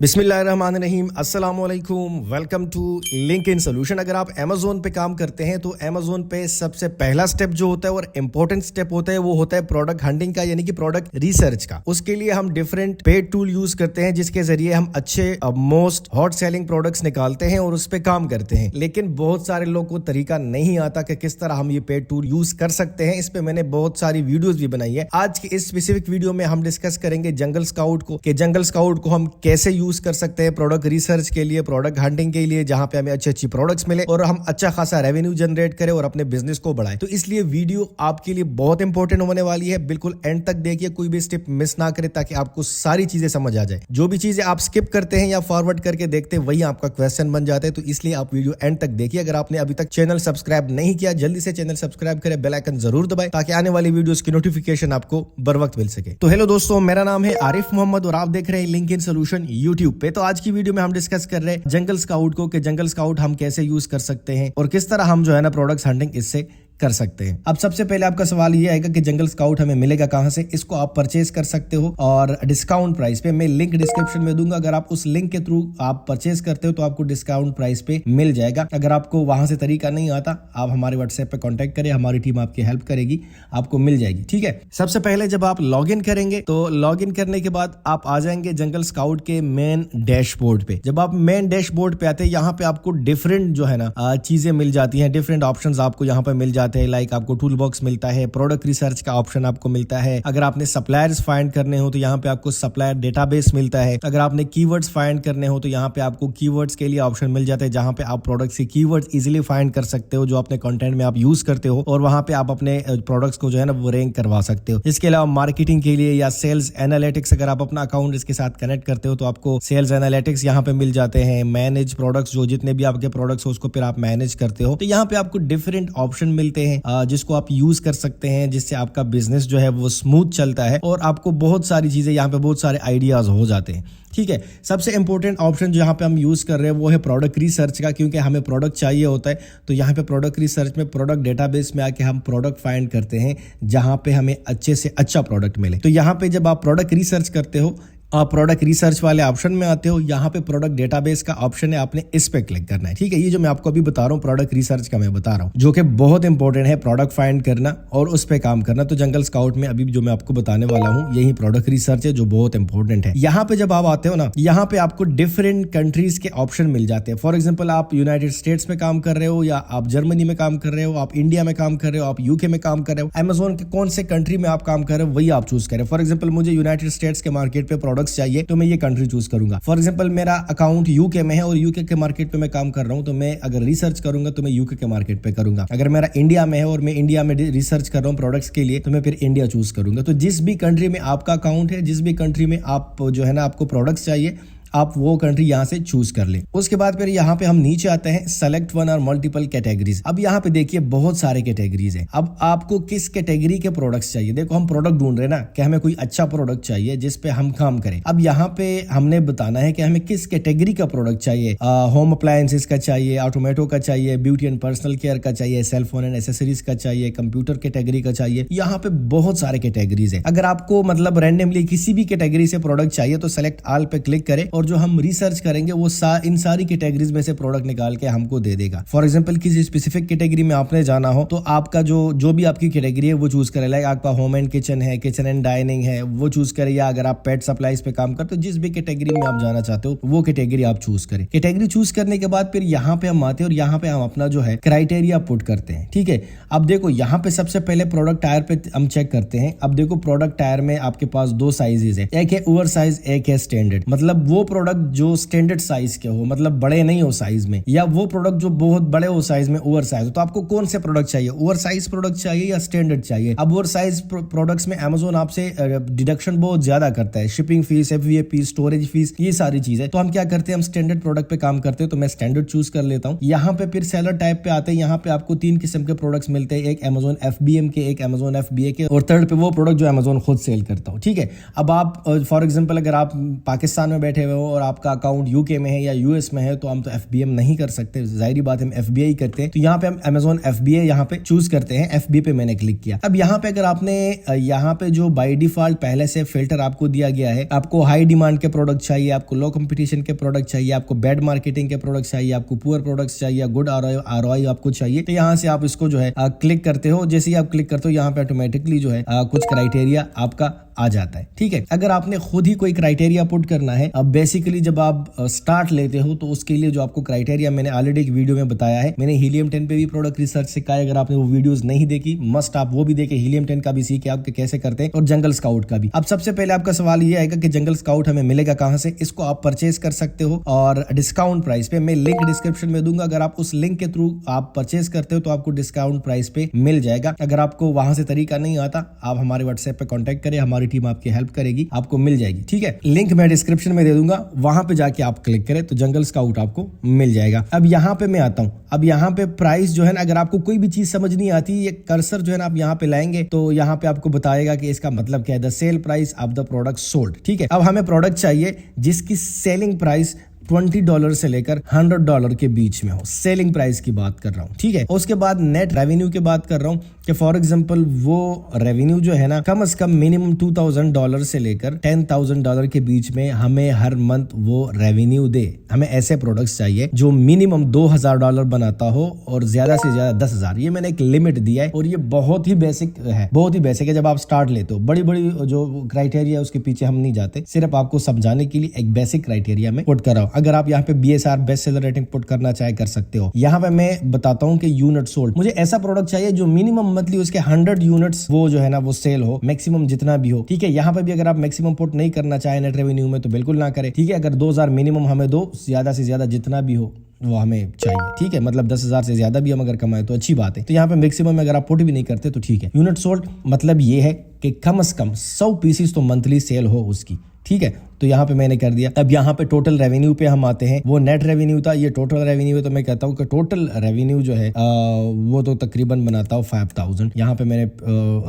बिस्मिल्लाहिर्रहमानिर्रहीम, अस्सलाम वालेकुम, वेलकम टू लिंक्डइन सोल्यूशन। अगर आप अमेजोन पे काम करते हैं तो अमेजोन पे सबसे पहला स्टेप जो होता है और इम्पोर्टेंट स्टेप होता है वो होता है प्रोडक्ट हंटिंग का, यानी कि प्रोडक्ट रिसर्च का। उसके लिए हम डिफरेंट पेड टूल यूज करते हैं जिसके जरिए हम अच्छे मोस्ट हॉट सेलिंग प्रोडक्ट्स निकालते हैं और उस पर काम करते हैं। लेकिन बहुत सारे लोगों को तरीका नहीं आता कि किस तरह हम ये पेड टूल यूज कर सकते हैं। इस पे मैंने बहुत सारी वीडियोस भी बनाई है। आज की इस स्पेसिफिक वीडियो में हम डिस्कस करेंगे जंगल स्काउट को, कि जंगल स्काउट को हम कैसे यूज कर सकते हैं प्रोडक्ट रिसर्च के लिए, प्रोडक्ट हंटिंग के लिए, जहां पे हमें अच्छी अच्छी प्रोडक्ट्स मिले और हम अच्छा खासा रेवेन्यू जनरेट करें और अपने बिजनेस को बढ़ाएं। तो इसलिए वीडियो आपके लिए बहुत इंपॉर्टेंट होने वाली है। बिल्कुल एंड तक देखिए, कोई भी स्टेप मिस ना करें ताकि आपको सारी चीजें समझ आ जाए। जो भी चीजें आप स्किप करते हैं या फॉरवर्ड करके देखते हैं वही आपका क्वेश्चन बन जाता है। तो इसलिए आप वीडियो एंड तक देखिए। अगर आपने अभी तक चैनल सब्सक्राइब नहीं किया, जल्दी से चैनल सब्सक्राइब करें, बेल आइकन जरूर दबाएं ताकि आने वाली वीडियोस की नोटिफिकेशन आपको बर वक्त मिल सके। तो हेलो दोस्तों, मेरा नाम है आरिफ मोहम्मद और आप देख रहे हैं लिंक्डइन सोल्यूशन यूट्यूब पे। तो आज की वीडियो में हम डिस्कस कर रहे हैं जंगल स्काउट को, कि जंगल स्काउट हम कैसे यूज कर सकते हैं और किस तरह हम जो है ना प्रोडक्ट्स हंटिंग इससे कर सकते हैं। अब सबसे पहले आपका सवाल ये आएगा कि जंगल स्काउट हमें मिलेगा कहां से। इसको आप परचेज कर सकते हो और डिस्काउंट प्राइस पे, मैं लिंक डिस्क्रिप्शन में दूंगा। अगर आप उस लिंक के थ्रू आप परचेज करते हो तो आपको डिस्काउंट प्राइस पे मिल जाएगा। अगर आपको वहां से तरीका नहीं आता, आप हमारे व्हाट्सएप पे कांटेक्ट करें, हमारी टीम आपकी हेल्प करेगी, आपको मिल जाएगी। ठीक है। सबसे पहले जब आप लॉग इन करेंगे तो लॉग इन करने के बाद आप आ जाएंगे जंगल स्काउट के मेन डैशबोर्ड पे। जब आप मेन डैशबोर्ड पे आते हैं, यहाँ पे आपको डिफरेंट जो है ना चीजें मिल जाती है, डिफरेंट ऑप्शन आपको यहाँ पे मिल जाते हैं। लाइक आपको टूल बॉक्स मिलता है, प्रोडक्ट रिसर्च का ऑप्शन आपको मिलता है। अगर आपने सप्लायर्स फाइंड करने हो तो यहाँ पे आपको सप्लायर डेटाबेस मिलता है। अगर आपने कीवर्ड्स फाइंड करने हो तो यहाँ पे आपको कीवर्ड्स के लिए ऑप्शन मिल जाता है, जहाँ पे आप प्रोडक्ट्स के कीवर्ड्स इजीली फाइंड कर सकते हो जो अपने कंटेंट में आप यूज करते हो, और वहां पे आप अपने प्रोडक्ट्स को जो है ना वो रैंक करवा सकते हो। इसके अलावा मार्केटिंग के लिए या सेल्स एनालिटिक्स, अगर आप अपना अकाउंट इसके साथ कनेक्ट करते हो तो आपको सेल्स एनालिटिक्स यहाँ पे मिल जाते हैं। मैनेज प्रोडक्ट्स, जो जितने भी आपके प्रोडक्ट्स हो उसको फिर आप मैनेज करते हो, तो यहाँ पे आपको डिफरेंट ऑप्शन मिलते हैं जिसको आप यूज कर सकते हैं, जिससे आपका बिजनेस जो है वो स्मूथ चलता है और आपको बहुत सारी चीजें यहाँ पे, बहुत सारे आइडियाज हो जाते हैं। ठीक है। सबसे इंपॉर्टेंट ऑप्शन जो यहाँ पे हम यूज कर रहे हैं वो है प्रोडक्ट रिसर्च का, क्योंकि हमें प्रोडक्ट चाहिए होता है। तो यहाँ पे प्रोडक्ट रिसर्च में प्रोडक्ट डेटाबेस में आके हम प्रोडक्ट फाइंड करते हैं जहां पे हमें अच्छे से अच्छा प्रोडक्ट मिले। तो यहाँ पे जब आप प्रोडक्ट रिसर्च करते हो, आप प्रोडक्ट रिसर्च वाले ऑप्शन में आते हो, यहाँ पे प्रोडक्ट डेटाबेस का ऑप्शन है, आपने इस पे क्लिक करना है। ठीक है। ये जो मैं आपको अभी बता रहा हूँ प्रोडक्ट रिसर्च का मैं बता रहा हूँ, जो कि बहुत इंपॉर्टेंट है, प्रोडक्ट फाइंड करना और उस पे काम करना। तो जंगल स्काउट में अभी जो मैं आपको बताने वाला हूँ यही प्रोडक्ट रिसर्च है जो बहुत इंपॉर्टेंट है। यहाँ पे जब आप आते हो ना, यहाँ पे आपको डिफरेंट कंट्रीज के ऑप्शन मिल जाते हैं। फॉर एग्जाम्पल, आप यूनाइटेड स्टेट्स में काम कर रहे हो, या आप जर्मनी में काम कर रहे हो, आप इंडिया में काम कर रहे हो, आप यूके में काम कर रहे हो, अमेजोन के कौन से कंट्री में आप काम कर रहे हो वही आप चूज करें। फॉर एग्जाम्पल, मुझे यूनाइटेड स्टेट्स के मार्केट पे प्रोडक्ट्स चाहिए तो मैं ये कंट्री चूज करूंगा। फॉर एग्जांपल, मेरा अकाउंट यूके में है और यूके के मार्केट पे मैं काम कर रहा हूं, तो मैं अगर रिसर्च करूंगा तो मैं यूके के मार्केट पे करूंगा। अगर मेरा इंडिया में है और मैं इंडिया में रिसर्च कर रहा हूं प्रोडक्ट्स के लिए, तो मैं फिर इंडिया चूज करूंगा। तो जिस भी कंट्री में आपका अकाउंट है, जिस भी कंट्री में आप जो है ना आपको प्रोडक्ट्स चाहिए, आप वो कंट्री यहाँ से चूज कर ले। उसके बाद फिर यहाँ पे हम नीचे आते हैं, सेलेक्ट वन और मल्टीपल कैटेगरीज। अब यहाँ पे देखिए बहुत सारे कैटेगरीज हैं। अब आपको किस कैटेगरी के प्रोडक्ट्स चाहिए। देखो, हम प्रोडक्ट ढूंढ रहे हैं ना कि हमें कोई अच्छा प्रोडक्ट चाहिए जिस पे हम काम करें। अब यहाँ पे हमने बताना है कि हमें किस कैटेगरी का प्रोडक्ट चाहिए। होम अप्लायंसेस का चाहिए, ऑटोमेटो का चाहिए, ब्यूटी एंड पर्सनल केयर का चाहिए, सेलफोन एंड एसेसरीज का चाहिए, कंप्यूटर कैटेगरी का चाहिए। यहाँ पे बहुत सारे कैटेगरीज है। अगर आपको मतलब रैंडमली किसी भी कैटेगरी से प्रोडक्ट चाहिए तो सेलेक्ट ऑल पे क्लिक करें और जो हम रिसर्च करेंगे वो इन सारी कैटेगरीज में से प्रोडक्ट निकाल के हमको दे देगा। फॉर एग्जांपल, किसी स्पेसिफिक कैटेगरी में आपने जाना हो तो आपका जो भी आपकी कैटेगरी है वो चूज करें। लाइक आपका होम एंड किचन है, किचन एंड डाइनिंग है, वो चूज करें। या अगर आप पेट सप्लाईज पे काम करते हो, जिस भी कैटेगरी में आप जाना चाहते हो वो कैटेगरी आप चूज करें। कैटेगरी चूज करने के बाद फिर यहाँ पे हम आते हैं और यहाँ पे हम अपना जो है क्राइटेरिया पुट करते हैं। ठीक है। अब देखो, यहाँ पे सबसे पहले प्रोडक्ट टायर पे हम चेक करते हैं। अब देखो, प्रोडक्ट टायर में आपके पास दो साइजेस है, एक है ओवर साइज, एक है स्टैंडर्ड। मतलब वो प्रोडक्ट जो स्टैंडर्ड साइज के हो, मतलब बड़े नहीं हो साइज में, या वो प्रोडक्ट जो बहुत बड़े हो साइज में, ओवर साइज। तो आपको कौन से प्रोडक्ट चाहिए, ओवर साइज प्रोडक्ट चाहिए या स्टैंडर्ड चाहिए। अब ओवर साइज प्रोडक्ट्स में अमेजोन आपसे डिडक्शन बहुत ज्यादा करता है, shipping fees, FVAP, storage fees, ये सारी चीजें। तो हम क्या करते हैं, हम स्टैंडर्ड प्रोडक्ट पे काम करते हैं, तो मैं स्टैंडर्ड चूज कर लेता हूँ। यहाँ पे फिर सेलर टाइप पे आते हैं। यहाँ पे आपको 3 किस्म के प्रोडक्ट्स मिलते हैं, एक अमेजोन FBM के, एक अमेजोन FBA के, और थर्ड पे वो प्रोडक्ट जो अमेजोन खुद सेल करता हो। ठीक है। अब आप फॉर एग्जाम्पल, अगर आप पाकिस्तान में बैठे हुए हो और आपका अकाउंट यूके में है या यूएस में है तो हम तो FBM नहीं कर सकते, जाहिर बात हम FBA करते हैं। तो यहाँ पे हम Amazon FBA यहाँ पे चूज करते हैं। FBA पे मैंने क्लिक किया। अब यहाँ पे अगर आपने यहाँ पे जो बाय डिफॉल्ट पहले से फिल्टर आपको दिया गया है, आपको हाई डिमांड के प्रोडक्ट चाहिए, आपको लो कंपटीशन के प्रोडक्ट चाहिए, आपको बैड मार्केटिंग के प्रोडक्ट चाहिए, आपको पुअर प्रोडक्ट्स चाहिए, गुड ROI आपको चाहिए, तो यहाँ से आप इसको जो है क्लिक करते हो। जैसे ही आप क्लिक करते हो यहाँ पे ऑटोमेटिकली जो है कुछ क्राइटेरिया आपका आ जाता है। ठीक है, अगर आपने खुद ही कोई क्राइटेरिया पुट करना है, अब बेसिकली जब आप स्टार्ट लेते हो तो उसके लिए जो आपको क्राइटेरिया मैंने ऑलरेडी एक वीडियो में बताया है, मैंने हीलियम 10 पे भी प्रोडक्ट रिसर्च सिखाया। अगर आपने वो वीडियोस नहीं देखी, मस्ट आप वो भी देखे, हीलियम 10 का भी सीखे आप कैसे करते हैं और जंगल स्काउट का भी। अब सबसे पहले आपका सवाल ये आएगा कि जंगल स्काउट हमें मिलेगा कहां से। इसको आप परचेज कर सकते हो और डिस्काउंट प्राइस पे, मैं लिंक डिस्क्रिप्शन में दूंगा। अगर आप उस लिंक के थ्रू आप परचेज करते हो तो आपको डिस्काउंट प्राइस पे मिल जाएगा। अगर आपको वहां से तरीका नहीं आता, आप हमारे व्हाट्सएप पे कॉन्टेक्ट करें, हमारी टीम आपकी हेल्प करेगी, आपको मिल जाएगी। ठीक है, लिंक मैं डिस्क्रिप्शन में दे दूंगा, वहां पे जाके आप क्लिक करें तो जंगल स्काउट आपको मिल जाएगा। अब यहाँ पे मैं आता हूँ। अब यहाँ पे प्राइस जो है ना, अगर आपको कोई भी चीज समझ नहीं आती, ये कर्सर जो है ना आप यहाँ पे लाएंगे तो यहाँ पे आपको बताएगा कि इसका मतलब क्या है, the sale price of the product sold. ठीक है, अब हमें प्रोडक्ट चाहिए जिसकी सेलिंग प्राइस $20 से लेकर $100 के बीच में हो, सेलिंग प्राइस की बात कर रहा हूँ। ठीक है, उसके बाद नेट रेवेन्यू की बात कर रहा हूँ कि फॉर एग्जांपल वो रेवेन्यू जो है ना कम से कम मिनिमम $2000 से लेकर $10,000 के बीच में हमें हर मंथ वो रेवेन्यू दे। हमें ऐसे प्रोडक्ट्स चाहिए जो मिनिमम $2000 बनाता हो और ज्यादा से ज्यादा 10,000। ये मैंने एक लिमिट दिया है और ये बहुत ही बेसिक है, बहुत ही बेसिक है। जब आप स्टार्ट लेते हो, बड़ी बड़ी जो क्राइटेरिया उसके पीछे हम नहीं जाते, सिर्फ आपको समझाने के लिए एक बेसिक क्राइटेरिया में पुट कर रहा हूँ। अगर आप यहाँ पे BSR best seller rating put करना चाहे कर सकते हो। यहाँ पे मैं बताता हूँ कि यूनिट सोल्ड, मुझे ऐसा प्रोडक्ट चाहिए जो मिनिमम मंथली उसके 100 यूनिट्स वो जो है ना वो सेल हो, मैक्सिमम जितना भी हो। ठीक है, यहाँ पे भी अगर आप मैक्सिमम पुट नहीं करना चाहे नेट रेवेन्यू में तो बिल्कुल ना करें। ठीक है, अगर 2000 मिनिमम हमें दो, ज्यादा से ज्यादा जितना भी हो वो हमें चाहिए। ठीक है, मतलब 10,000 से ज्यादा भी हम अगर कमाए तो अच्छी बात है। तो यहाँ पे मैक्सिमम में अगर आप पुट भी नहीं करते तो ठीक है। यूनिट सोल्ड मतलब ये है कि कम से कम 100 पीसीस तो मंथली सेल हो उसकी। ठीक है, तो यहाँ पे मैंने कर दिया। अब यहाँ पे टोटल रेवेन्यू पे हम आते हैं। वो नेट रेवेन्यू था, ये टोटल रेवेन्यू है। तो मैं कहता हूँ कि टोटल रेवेन्यू जो है वो तो तकरीबन बनाता हूँ 5000। यहाँ पे मैंने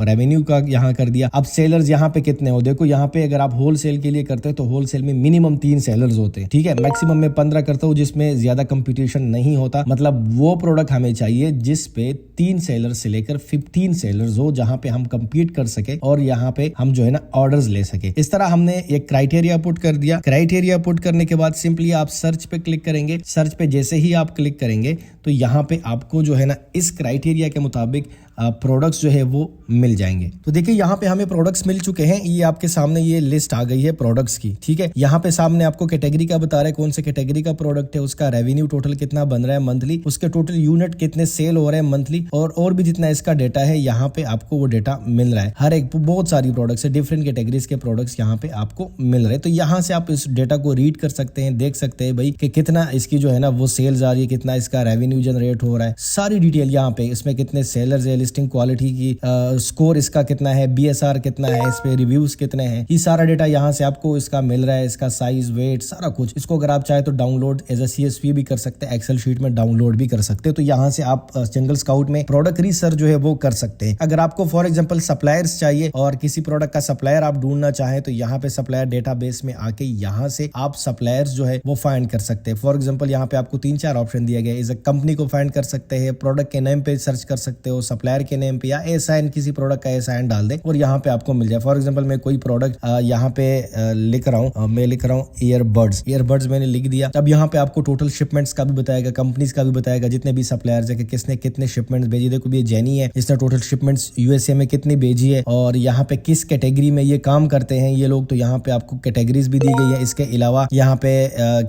रेवेन्यू का यहाँ कर दिया। अब सेलर्स यहाँ पे कितने हो, देखो यहाँ पे अगर आप होल सेल के लिए करते हैं तो होल सेल में मिनिमम 3 सेलर्स होते हैं। ठीक है, मैक्सिमम में 15 करता हूँ जिसमें ज्यादा कंपटीशन नहीं होता। मतलब वो प्रोडक्ट हमें चाहिए जिसपे 3 सेलर से लेकर 15 सेलर्स हो, जहां पे हम कंपीट कर सके और यहाँ पे हम जो है ना ऑर्डर्स ले सके। इस तरह हमने एक क्राइटेरिया पुट कर दिया। क्राइटेरिया पुट करने के बाद सिंपली आप सर्च पे क्लिक करेंगे। सर्च पे जैसे ही आप क्लिक करेंगे तो यहाँ पे आपको जो है ना इस क्राइटेरिया के मुताबिक प्रोडक्ट्स जो है वो मिल जाएंगे। तो देखिए यहाँ पे हमें प्रोडक्ट्स मिल चुके हैं। ये आपके सामने ये लिस्ट आ गई है प्रोडक्ट्स की। ठीक है, यहाँ पे सामने आपको कैटेगरी का बता रहा है कौन से कैटेगरी का प्रोडक्ट है, उसका रेवेन्यू टोटल कितना बन रहा है मंथली, उसके टोटल यूनिट कितने सेल हो रहे हैं मंथली, और भी जितना इसका डेटा है यहाँ पे आपको वो डेटा मिल रहा है। हर एक बहुत सारी प्रोडक्ट्स है, डिफरेंट कैटेगरीज के प्रोडक्ट्स यहाँ पे आपको मिल रहे हैं। तो यहाँ से आप इस डेटा को रीड कर सकते हैं, देख सकते हैं भाई कि कितना इसकी जो है ना वो सेल्स आ रही है, कितना इसका रेवेन्यू जनरेट हो रहा है, सारी डिटेल यहाँ पे, इसमें कितने सेलर्स है, लिस्टिंग क्वालिटी की स्कोर इसका कितना है, BSR कितना है, इस पे रिव्यूज कितने हैं, ये सारा डेटा यहाँ से आपको इसका मिल रहा है, इसका साइज, वेट, सारा कुछ। इसको अगर आप चाहे तो डाउनलोड एज ए CSV भी कर सकते हैं, एक्सेल शीट में डाउनलोड भी कर सकते हैं। तो यहाँ से आप जंगल स्काउट में प्रोडक्ट रिसर्च जो है वो कर सकते हैं। अगर आपको फॉर एग्जांपल सप्लायर्स चाहिए और किसी प्रोडक्ट का सप्लायर आप ढूंढना चाहें तो यहाँ पे सप्लायर डेटाबेस में आके यहाँ से आप सप्लायर्स जो है वो फाइंड कर सकते हैं। फॉर एग्जांपल यहाँ पे आपको 3-4 ऑप्शन दिया गया है। इस कंपनी को फाइंड कर सकते हैं, प्रोडक्ट के नेम पे सर्च कर सकते हो, सप्लायर के नेम पे, या एसाइन किसी प्रोडक्ट का एसाइन डाल दे और यहाँ पे आपको मिल जाए। फॉर एग्जांपल मैं कोई प्रोडक्ट यहाँ पे लिख रहा हूँ, मैं लिख रहा हूँ ईयरबड्स मैंने लिख दिया। अब यहाँ पे आपको टोटल शिपमेंट्स का भी बताएगा, कंपनीज का भी बताएगा, जितने भी सप्लायर्स है कि किसने कितने शिपमेंट्स भेजी। देखो ये जेनी है, इसने टोटल शिपमेंट्स USA में कितनी भेजी है और यहाँ पे किस कैटेगरी में ये काम करते हैं ये लोग। तो यहाँ पे आपको कैटेगरीज भी दी गई है। इसके अलावा यहाँ पे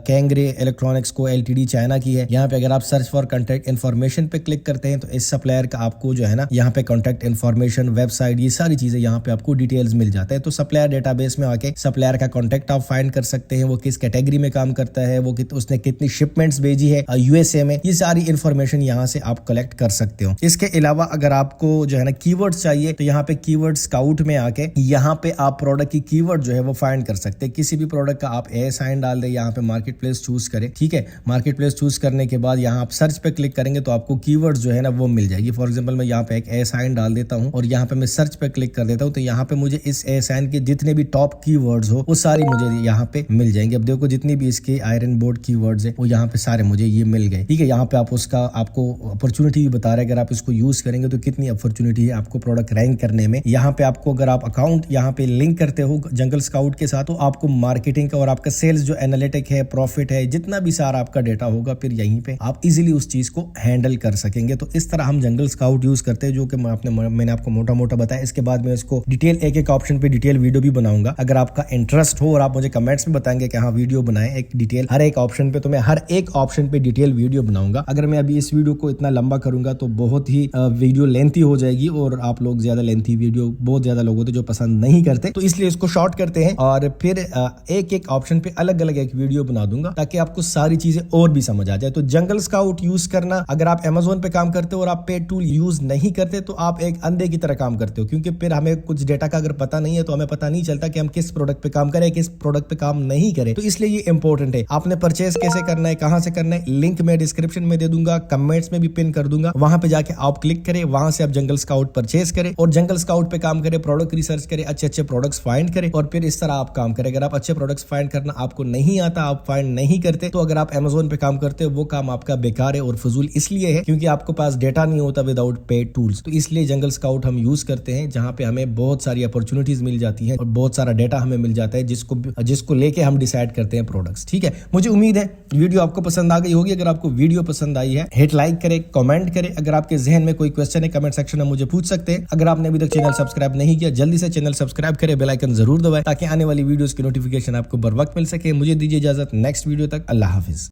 कैंगरे इलेक्ट्रॉनिक्स को LTD चाइना की है। यहाँ पे अगर आप सर्च फॉर कॉन्टैक्ट इन्फॉर्मेशन पे क्लिक करते हैं तो इस सप्लायर का आपको जो है ना यहाँ पे कॉन्टैक्ट इन्फॉर्मेशन, वेबसाइट, ये सारी चीजें यहाँ पे आपको डिटेल्स मिल जाता है। तो सप्लायर डेटाबेस में आके सप्लायर का कॉन्टैक्ट आप फाइंड कर सकते हैं, वो किस कैटेगरी में काम करता है, वो उसने कितनी शिपमेंट्स भेजी है USA में, ये सारी इन्फॉर्मेशन यहाँ से आप कलेक्ट कर सकते हो। इसके अलावा अगर आपको जो है ना कीवर्ड्स चाहिए तो यहाँ पे कीवर्ड स्काउट में आके यहाँ पे आप प्रोडक्ट की कीवर्ड जो है वो फाइंड कर सकते हैं। किसी भी प्रोडक्ट का आप साइन डाल दे, यहाँ पे मार्केट प्लेस चूज करें। ठीक है, मार्केट प्लेस चूज करने के बाद यहाँ आप सर्च पे क्लिक करेंगे तो आपको कीवर्ड्स जो है ना वो मिल जाएगी। फॉर एग्जांपल मैं यहाँ यहाँ पे एक ASIN डाल देता हूँ और यहाँ पे मैं सर्च पे क्लिक कर देता हूँ, तो यहाँ पे मुझे इस ASIN के जितने भी टॉप कीवर्ड्स हो वो सारी मुझे यहाँ पे मिल जाएंगे। अब देखो जितनी भी इसके आयरन बोर्ड कीवर्ड्स है वो यहाँ पे सारे मुझे ये मिल गए। ठीक है, यहाँ पे आप उसका आपको अपॉर्चुनिटी भी बता रहे हैं, अगर आप इसको यूज करेंगे तो कितनी अपॉर्चुनिटी है आपको प्रोडक्ट रैंक करने में। यहाँ पे आपको अगर आप अकाउंट यहाँ पे लिंक करते हो जंगल स्काउट के साथ, तो आपको मार्केटिंग का और आपका सेल्स जो एनालिटिक है, प्रॉफिट है, जितना भी सारा आपका डेटा होगा फिर यहीं पे आप इजीली उस चीज को हैंडल कर सकेंगे। तो इस तरह हम जंगल स्काउट यूज करते हैं, जो कि मैंने आपको मोटा मोटा बताया। इसके बाद में इसको डिटेल एक एक ऑप्शन पे डिटेल वीडियो भी बनाऊंगा। अगर आपका इंटरेस्ट हो और आप मुझे कमेंट्स में बताएंगे कि हाँ वीडियो बनाएं एक डिटेल हर एक ऑप्शन पे, तो मैं हर एक ऑप्शन पे डिटेल वीडियो बनाऊंगा। अगर मैं अभी इस वीडियो को इतना लंबा करूंगा तो बहुत ही वीडियो लेंथी हो जाएगी और आप लोग ज्यादा लेंथी वीडियो बहुत ज्यादा लोग होते जो पसंद नहीं करते, तो इसलिए इसको शॉर्ट करते हैं और फिर एक एक ऑप्शन पे अलग अलग एक वीडियो बना दूंगा ताकि आपको सारी चीजें और भी समझ आ जाए। तो जंगल स्काउट यूज करना, अगर आप Amazon पे काम करते हो और आप पेड टूल यूज नहीं करते तो आप एक अंधे की तरह काम करते हो, क्योंकि फिर हमें कुछ डेटा का अगर पता नहीं है तो हमें पता नहीं चलता कि हम किस प्रोडक्ट पे काम करें, किस प्रोडक्ट पे काम नहीं करें। तो इसलिए ये इंपॉर्टेंट है। आपने परचेज कैसे करना है, कहां से करना है, लिंक मैं डिस्क्रिप्शन में दे दूंगा, कमेंट्स में भी पिन कर दूंगा। वहां पे जाके आप क्लिक करें, वहां से आप जंगल स्काउट परचेज करें और जंगल स्काउट पे काम करें, प्रोडक्ट रिसर्च करें, अच्छे अच्छे प्रोडक्ट्स फाइंड करें और फिर इस तरह आप काम करें। अगर आप अच्छे प्रोडक्ट्स फाइंड करना आपको नहीं आता, आप फाइंड नहीं करते, तो अगर आप Amazon पे काम करते हो वो काम आपका बेकार है और फजूल इसलिए है क्योंकि आपके पास डेटा नहीं होता विदाउट पेड टूल्स। तो इसलिए जंगल स्काउट हम यूज करते हैं, जहां पे हमें बहुत सारी अपॉर्चुनिटीज मिल जाती है और बहुत सारा डेटा हमें मिल जाता है जिसको लेके हम डिसाइड करते हैं प्रोडक्ट्स। ठीक है, मुझे उम्मीद है वीडियो आपको पसंद आ गई होगी। अगर आपको वीडियो पसंद आई है हिट लाइक करें, कमेंट करें। अगर आपके जहन में कोई क्वेश्चन है कमेंट सेक्शन में मुझे पूछ सकते हैं। अगर आपने अभी तक चैनल सब्सक्राइब नहीं किया जल्दी से चैनल सब्सक्राइब करें, बेल आइकन जरूर दबाएं ताकि आने वाली वीडियोस की नोटिफिकेशन आपको बर वक्त मिल सके। मुझे दीजिए इजाजत, नेक्स्ट वीडियो तक अल्लाह हाफिज।